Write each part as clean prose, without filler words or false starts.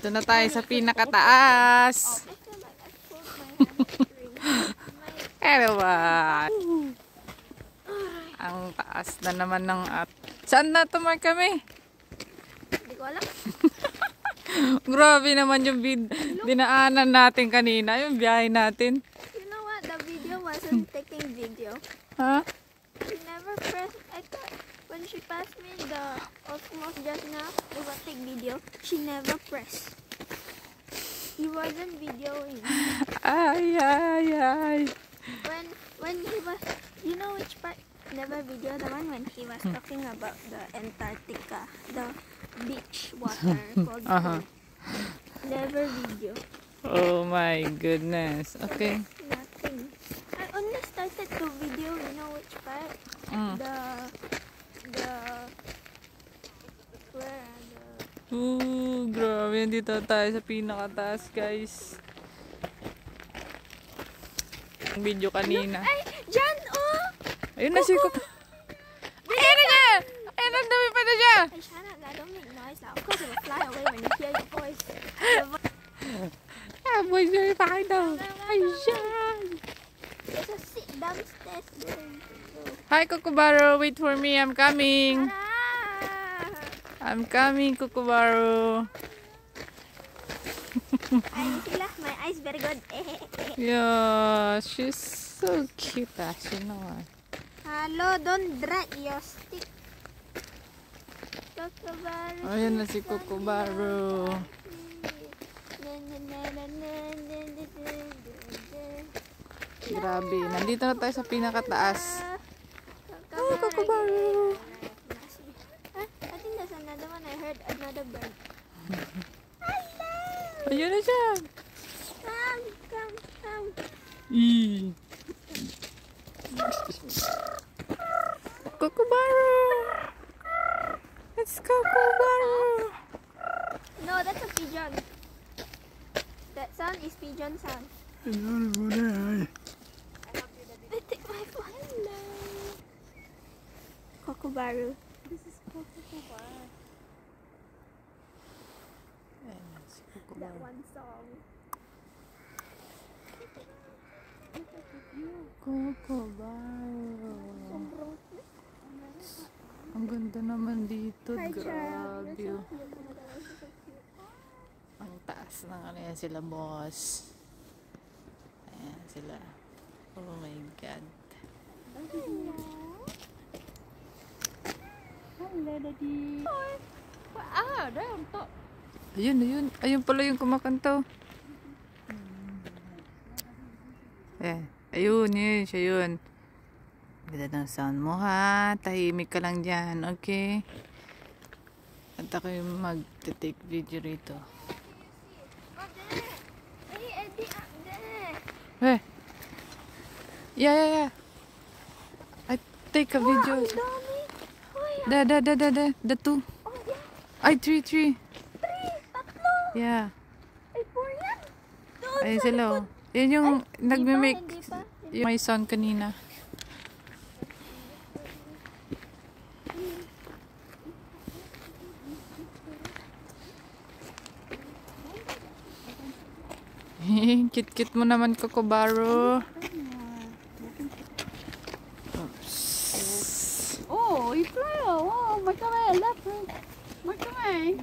Dito na tayo sa pinakataas. Ano ba? Ang taas na naman ng at. Saan na tumay kami? Hindi ko alam. Grabe naman yung dinaanan natin kanina. Yung biyahe natin. You know what? The video wasn't taking video. Ha? She never pressed. I thought when she passed me the Osmos just now, it was take video. She never pressed. He wasn't videoing. Ay, ay, ay. When he was, you know which part? Never video, the one when he was talking about the Antarctica, the beach water called cold. Never video. Oh my goodness. Okay. Nothing. I only started to video, you know which part? Grabe. Dito tayo sa pinakataas, guys. Ang video kanina. Ay, Jan, oh! Ayun na si Kuko. Ayun na siya! Ayun, ang dami pa na siya! Hey, Shanna, don't make noise now. Of course it will fly away when you hear your voice. Ah, boys, very fine daw. Ay, siya! There's a seat downstairs. Hi, Kukubaro. Wait for me. I'm coming. I'm coming, Kukubaro. Ay, sila. My eyes very good. Yeah, she's so cute, you know what? Hello, don't drag your stick. Kukubaro. Ayan na si Kukubaro. Grabe, nandito na tayo sa pinakataas. Oh, Kukubaro. I think there's another one. I heard another bird. Ayun na siya. Come. Kukubaro. It's Kukubaro. No, that's a pigeon. That sound is pigeon sound. I take my phone. Hello. Kukubaro. This is Kukubaro. That one song. Kukubaro. Ang ganda naman dito. Grabe. Ang taas ng ano yan sila, boss. Ayan sila. Oh my God. Hello, Daddy. Down to. Ayun. Ayun pala yung kumakanta. Ayun, siya yun. Ganda ng sound mo, ha. Tahimik ka lang dyan, okay? At ako yung mag-take video rito. Eh. Yeah. I take a video. The two. Ay, three. Tatlo. Yeah. Ay, four yan. Ay, sila. Yan yung nagme-make yung may sound kanina. Kit-kit mo naman, Kukubaro. Oops. Oh, you fly. Oh, my God, left. My God.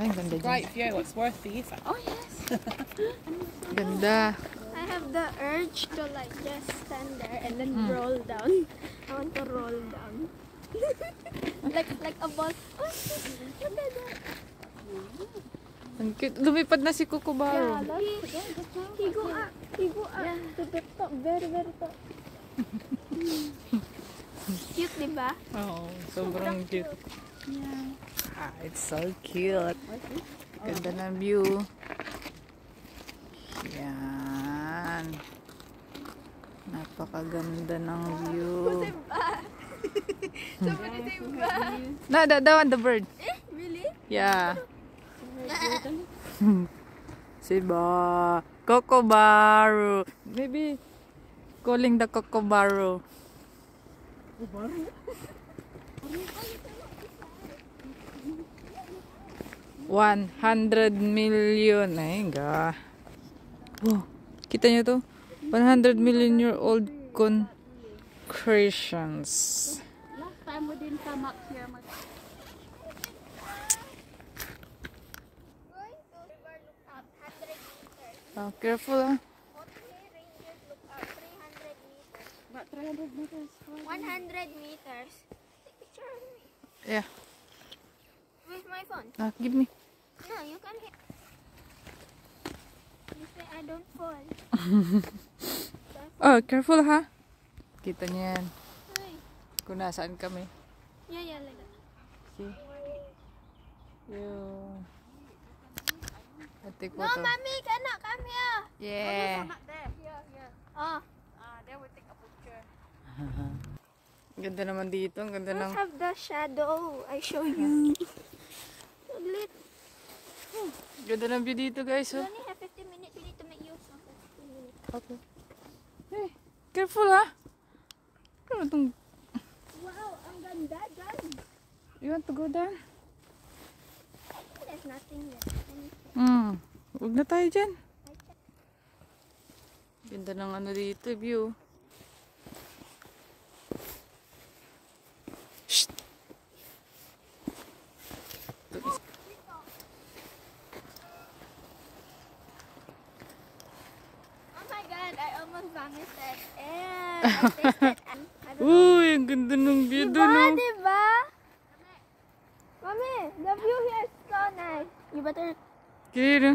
Ay, ganda dyan. Great view, it's worth the effort. Oh, yes. Ganda. I have the urge to like just stand there and then roll down. I want to roll down. like a ball. Oh, look at that. Ang cute. Lumipad na si Kukubaro. He go up. Yeah. To the top. Very, very top. Cute, diba? Oo, sobrang cute. Yeah. It's so cute. Ganda ng view. Yan. Napakaganda ng view. Somebody say ba? No, that one, the bird. Really? Yeah. Siba. Kukubaro. Maybe calling the Kukubaro. 100 million. Ay, ga. Wow. Kita nyo to? 100 million year old concretions. Last time we didn't come up here much. Going to river look up 100 meters. Oh, careful ah. Otley Rangers look up 300 meters. About 300 meters. 100 meters. Take picture of me. Yeah. With my phone. Give me. No, you can hit. You say I don't fall. Oh, careful ha. Kita niyo yan. Hey. Kung nasaan kami. Yeah, like that. See? Yung... Take No, photo. mommy, cannot come here. Yeah. Not there. Here. Oh, There we take a picture. Ganda naman dito. Ang ganda ng... let's have the shadow. I show you. Lit. Ganda ng view dito guys. We Oh. only have 15 minutes. We need to make use of 15 minutes. Okay. Hey, careful ha. Ano itong... Wow, ang ganda dyan. You want to go down? There's nothing yet. Huwag na tayo dyan. Ganda ng ano dito, view. Shh! Oh my god, I almost vomited. And I tasted. I don't know. Uy, ang ganda ng view doon. Diba, Oh. diba? Mommy, the view here is so nice. You better Kira.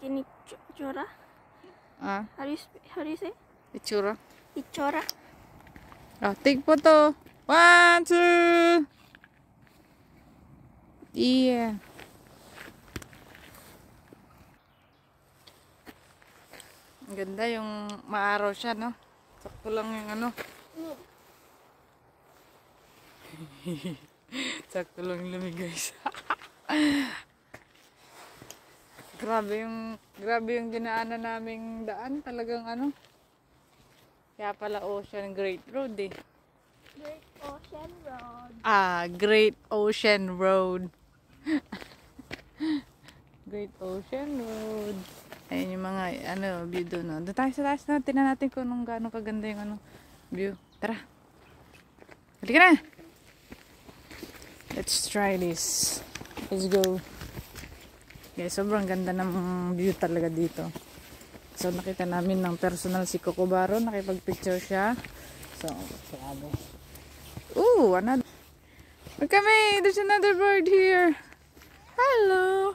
kinichora. Ah, How do you say? itsura. Ichora. Take photo. 1, 2. Yeah. Ang ganda yung maaraw siya, no? Sakto lang yung ano. Sakto lang yung lamig, guys. grabe yung dinaanan naming daan. Talagang ano. Kaya pala Ocean Great Road eh. Great Ocean Road. Great Ocean Road. Great Ocean Road. Ayun yung mga ano, view doon. No? Doon tayo sa taas na. Tingnan natin kung anong gaano kaganda yung ano, view. Tara. Halika na. Let's try this. Let's go. Guys, sobrang ganda ng view talaga dito. So, nakita namin ng personal si Coco Baro. Nakipag-picture siya. So, grabe. Ooh, another. Look kami. There's another bird here. Hello.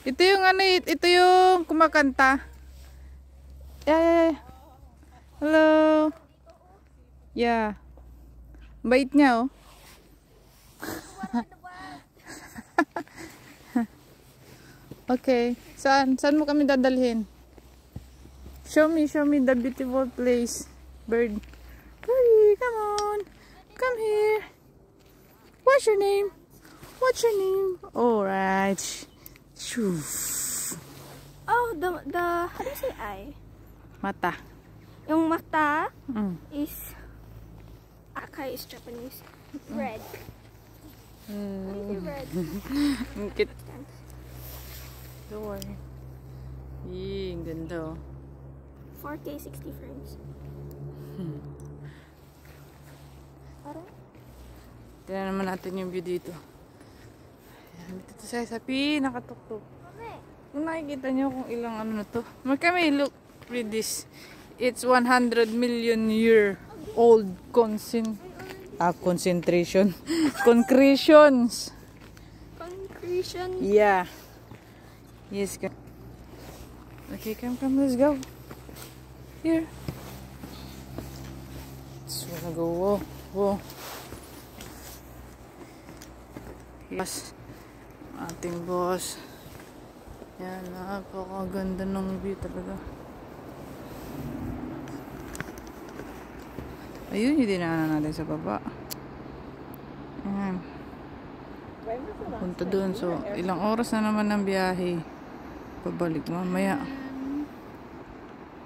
Ito yung ano, ito yung kumakanta. Yeah. Hello. Yeah. Bait niya, oh. Okay. Saan mo kami dadalhin? Show me the beautiful place. Bird. Birdie, come on. Come here. What's your name? Alright. Oh, the how do you say eye? Mata. Yung mata Mm. is Akai is Japanese. Red. How do you say red? Ang cute. Don't worry. Ang ganda, oh. 4K 60 frames. Parang? Tignan naman natin yung view dito. Ayan, dito tayo sa pinakatuktok. Kung nakikita nyo kung ilang ano na to. Kami, look, read this. It's 100 million year old concentration. Concretions. Concretion. Yeah. Yes. Okay, come, let's go. Here. Just wanna go. Whoa. Yes. Ating boss. Yan, napakaganda ng view talaga. Ayun yung dinaanan natin sa baba. Ayan. Punta doon. So, ilang oras na naman ng biyahe. Pabalik mamaya.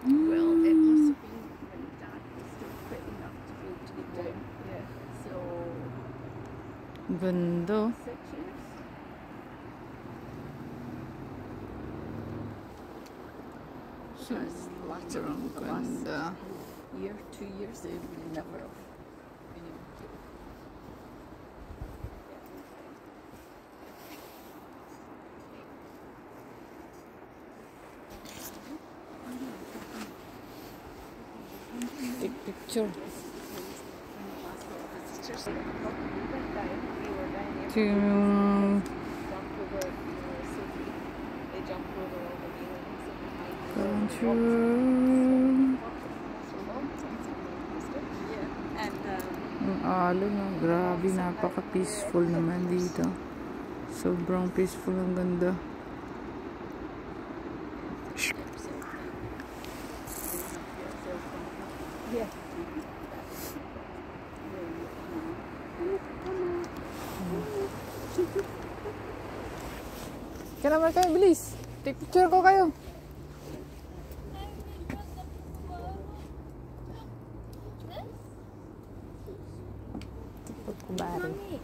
Well, it must have been when Dad was still fit enough to be able to get down. Yeah. So Ganda. 6 years. Lots of Sobrang the last ganda. year, 2 years, they never have been able to. Take picture. Ito yung yung alon, no? Grabe, napaka-peaceful naman dito. Sobrang peaceful, ang ganda. Kaya naman kayo, bilis. Take picture ko kayo. Pagkubari. Mommy.